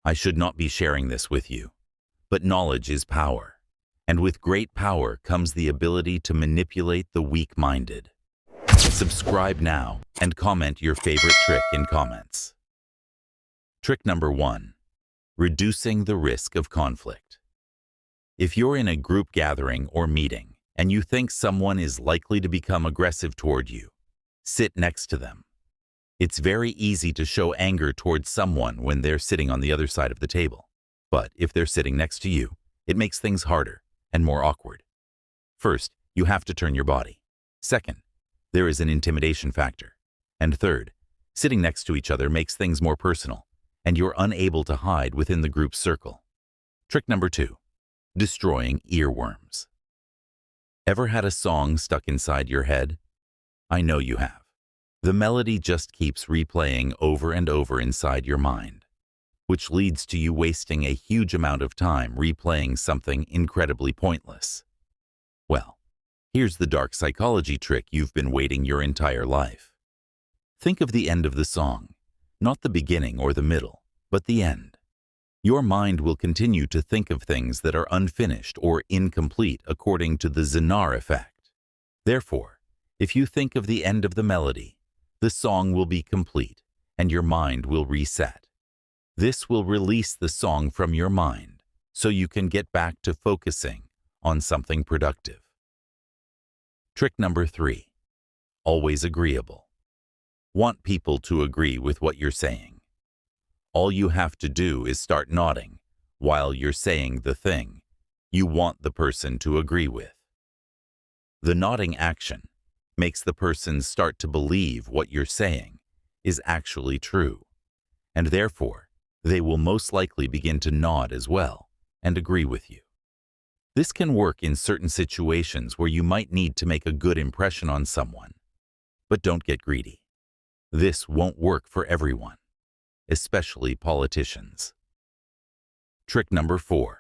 I should not be sharing this with you, but knowledge is power, and with great power comes the ability to manipulate the weak-minded. Subscribe now and comment your favorite trick in comments. Trick number 1. Reducing the risk of conflict. If you're in a group gathering or meeting and you think someone is likely to become aggressive toward you, sit next to them. It's very easy to show anger towards someone when they're sitting on the other side of the table. But if they're sitting next to you, it makes things harder and more awkward. First, you have to turn your body. Second, there is an intimidation factor. And third, sitting next to each other makes things more personal, and you're unable to hide within the group's circle. Trick number 2. Destroying earworms. Ever had a song stuck inside your head? I know you have. The melody just keeps replaying over and over inside your mind, which leads to you wasting a huge amount of time replaying something incredibly pointless. Well, here's the dark psychology trick you've been waiting your entire life. Think of the end of the song, not the beginning or the middle, but the end. Your mind will continue to think of things that are unfinished or incomplete according to the Zener effect. Therefore, if you think of the end of the melody, the song will be complete and your mind will reset. This will release the song from your mind so you can get back to focusing on something productive. Trick number 3. Always agreeable. Want people to agree with what you're saying. All you have to do is start nodding while you're saying the thing you want the person to agree with. The nodding action makes the person start to believe what you're saying is actually true, and therefore they will most likely begin to nod as well and agree with you. This can work in certain situations where you might need to make a good impression on someone, but don't get greedy. This won't work for everyone, especially politicians. Trick number 4.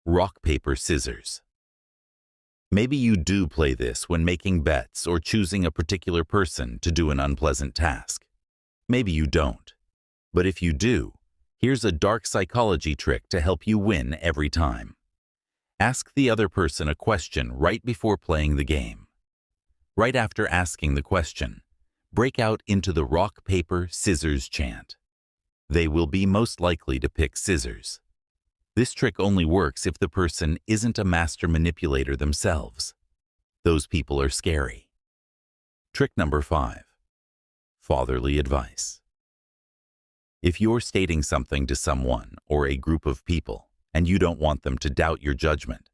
Rock, paper, scissors. Maybe you do play this when making bets or choosing a particular person to do an unpleasant task. Maybe you don't. But if you do, here's a dark psychology trick to help you win every time. Ask the other person a question right before playing the game. Right after asking the question, break out into the rock, paper, scissors chant. They will be most likely to pick scissors. This trick only works if the person isn't a master manipulator themselves. Those people are scary. Trick number 5. Fatherly advice. If you're stating something to someone or a group of people and you don't want them to doubt your judgment,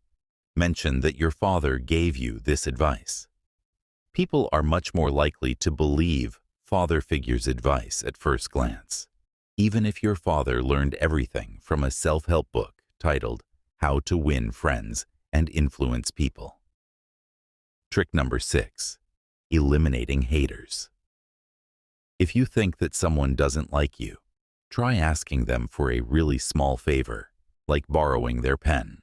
mention that your father gave you this advice. People are much more likely to believe father figure's advice at first glance, even if your father learned everything from a self-help book titled How to Win Friends and Influence People. Trick number 6. Eliminating haters. If you think that someone doesn't like you, try asking them for a really small favor, like borrowing their pen.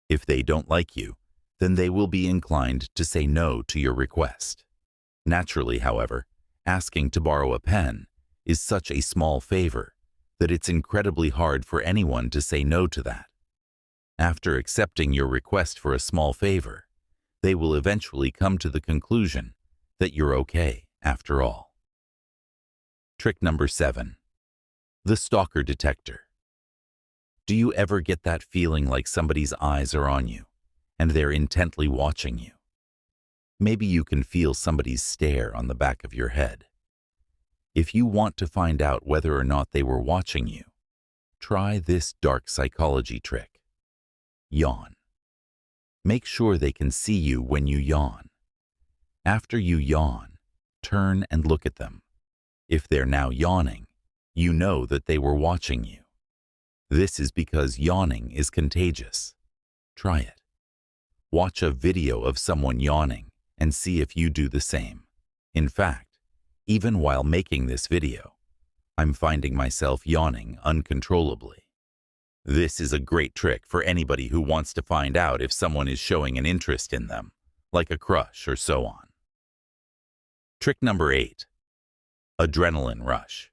If they don't like you, then they will be inclined to say no to your request. Naturally, however, asking to borrow a pen is such a small favor that it's incredibly hard for anyone to say no to that. After accepting your request for a small favor, they will eventually come to the conclusion that you're okay after all. Trick number 7. The stalker detector. Do you ever get that feeling like somebody's eyes are on you and they're intently watching you? Maybe you can feel somebody's stare on the back of your head. If you want to find out whether or not they were watching you, try this dark psychology trick. Yawn. Make sure they can see you when you yawn. After you yawn, turn and look at them. If they're now yawning, you know that they were watching you. This is because yawning is contagious. Try it. Watch a video of someone yawning and see if you do the same. In fact, even while making this video, I'm finding myself yawning uncontrollably. This is a great trick for anybody who wants to find out if someone is showing an interest in them, like a crush or so on. Trick number 8. Adrenaline rush.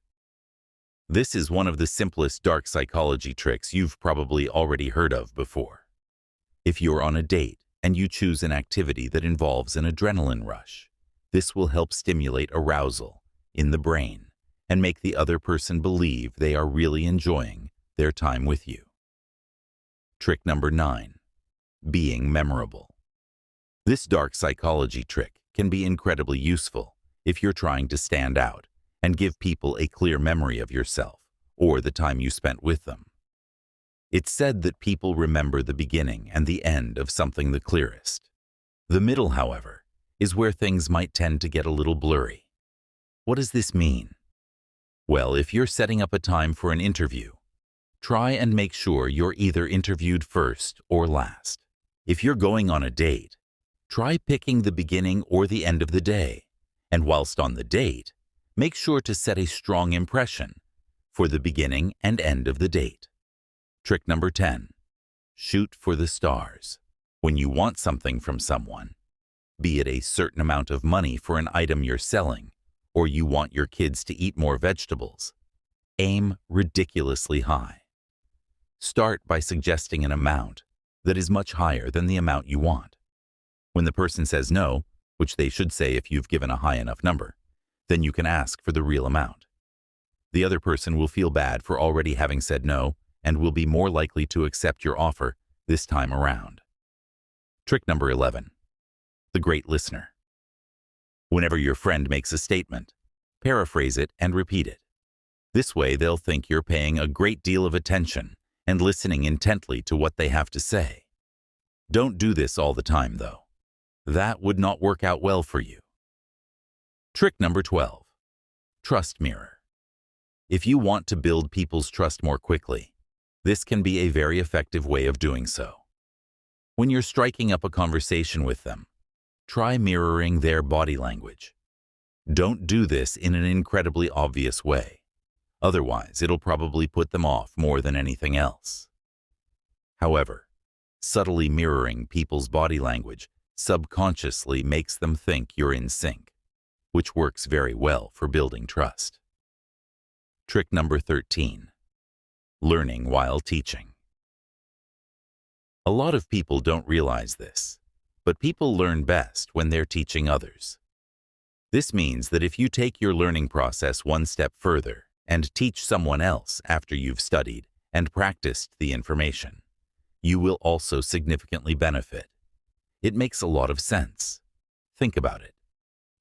This is one of the simplest dark psychology tricks you've probably already heard of before. If you're on a date and you choose an activity that involves an adrenaline rush, this will help stimulate arousal in the brain and make the other person believe they are really enjoying their time with you. Trick number 9. Being memorable. This dark psychology trick can be incredibly useful if you're trying to stand out and give people a clear memory of yourself or the time you spent with them. It's said that people remember the beginning and the end of something the clearest. The middle, however, is where things might tend to get a little blurry. What does this mean? Well, if you're setting up a time for an interview, try and make sure you're either interviewed first or last. If you're going on a date, try picking the beginning or the end of the day, and whilst on the date, make sure to set a strong impression for the beginning and end of the date. Trick number 10. Shoot for the stars. When you want something from someone, be it a certain amount of money for an item you're selling, or you want your kids to eat more vegetables, aim ridiculously high. Start by suggesting an amount that is much higher than the amount you want. When the person says no, which they should say if you've given a high enough number, then you can ask for the real amount. The other person will feel bad for already having said no and will be more likely to accept your offer this time around. Trick number 11. The great listener. Whenever your friend makes a statement, paraphrase it and repeat it. This way they'll think you're paying a great deal of attention and listening intently to what they have to say. Don't do this all the time, though. That would not work out well for you. Trick number 12. Trust mirror. If you want to build people's trust more quickly, this can be a very effective way of doing so. When you're striking up a conversation with them, try mirroring their body language. Don't do this in an incredibly obvious way. Otherwise, it'll probably put them off more than anything else. However, subtly mirroring people's body language subconsciously makes them think you're in sync, which works very well for building trust. Trick number 13. Learning while teaching. A lot of people don't realize this, but people learn best when they're teaching others. This means that if you take your learning process one step further and teach someone else after you've studied and practiced the information, you will also significantly benefit. It makes a lot of sense. Think about it.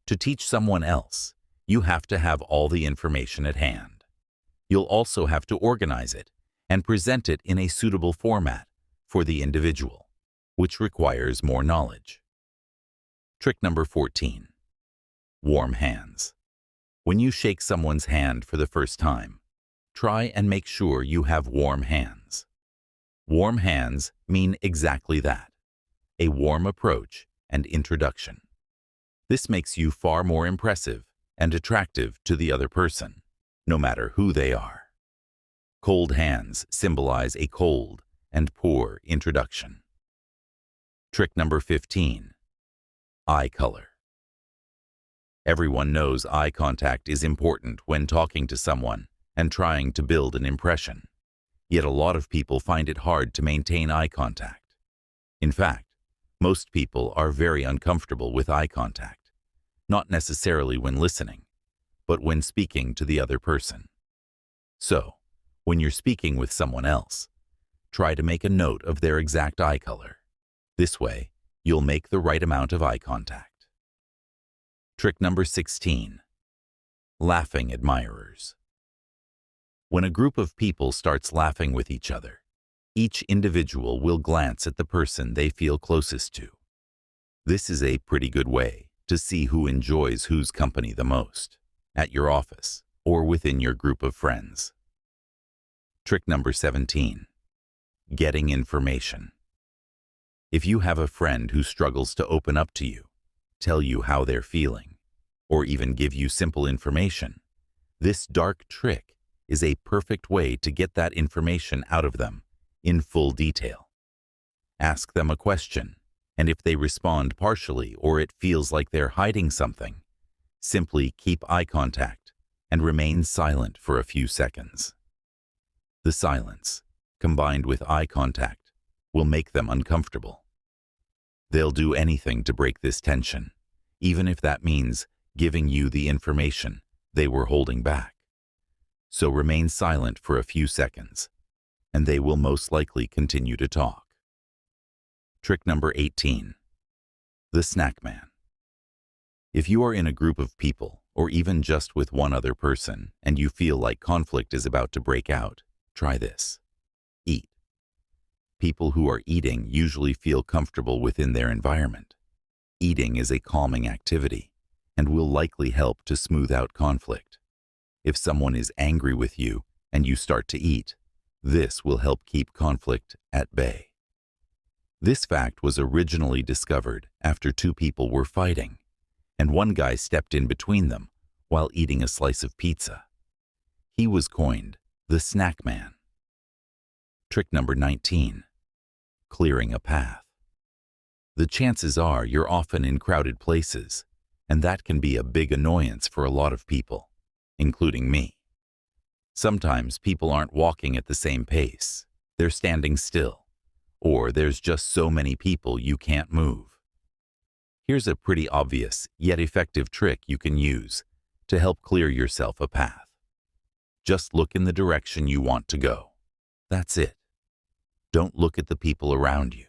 To teach someone else, you have to have all the information at hand. You'll also have to organize it and present it in a suitable format for the individual, which requires more knowledge. Trick number 14. Warm hands. When you shake someone's hand for the first time, try and make sure you have warm hands. Warm hands mean exactly that, a warm approach and introduction. This makes you far more impressive and attractive to the other person, no matter who they are. Cold hands symbolize a cold and poor introduction. Trick number 15. Eye color. Everyone knows eye contact is important when talking to someone and trying to build an impression. Yet a lot of people find it hard to maintain eye contact. In fact, most people are very uncomfortable with eye contact, not necessarily when listening, but when speaking to the other person. So, when you're speaking with someone else, try to make a note of their exact eye color. This way, you'll make the right amount of eye contact. Trick number 16. Laughing admirers. When a group of people starts laughing with each other, each individual will glance at the person they feel closest to. This is a pretty good way to see who enjoys whose company the most, at your office or within your group of friends. Trick number 17. Getting information. If you have a friend who struggles to open up to you, tell you how they're feeling, or even give you simple information, this dark trick is a perfect way to get that information out of them in full detail. Ask them a question, and if they respond partially or it feels like they're hiding something, simply keep eye contact and remain silent for a few seconds. The silence, combined with eye contact, will make them uncomfortable. They'll do anything to break this tension, even if that means giving you the information they were holding back. So remain silent for a few seconds, and they will most likely continue to talk. Trick number 18. The snack man. If you are in a group of people, or even just with one other person, and you feel like conflict is about to break out, try this. Eat. People who are eating usually feel comfortable within their environment. Eating is a calming activity and will likely help to smooth out conflict. If someone is angry with you and you start to eat, this will help keep conflict at bay. This fact was originally discovered after two people were fighting, and one guy stepped in between them while eating a slice of pizza. He was coined the snack man. Trick number 19. Clearing a path. The chances are you're often in crowded places, and that can be a big annoyance for a lot of people, including me. Sometimes people aren't walking at the same pace, they're standing still, or there's just so many people you can't move. Here's a pretty obvious yet effective trick you can use to help clear yourself a path. Just look in the direction you want to go. That's it. Don't look at the people around you.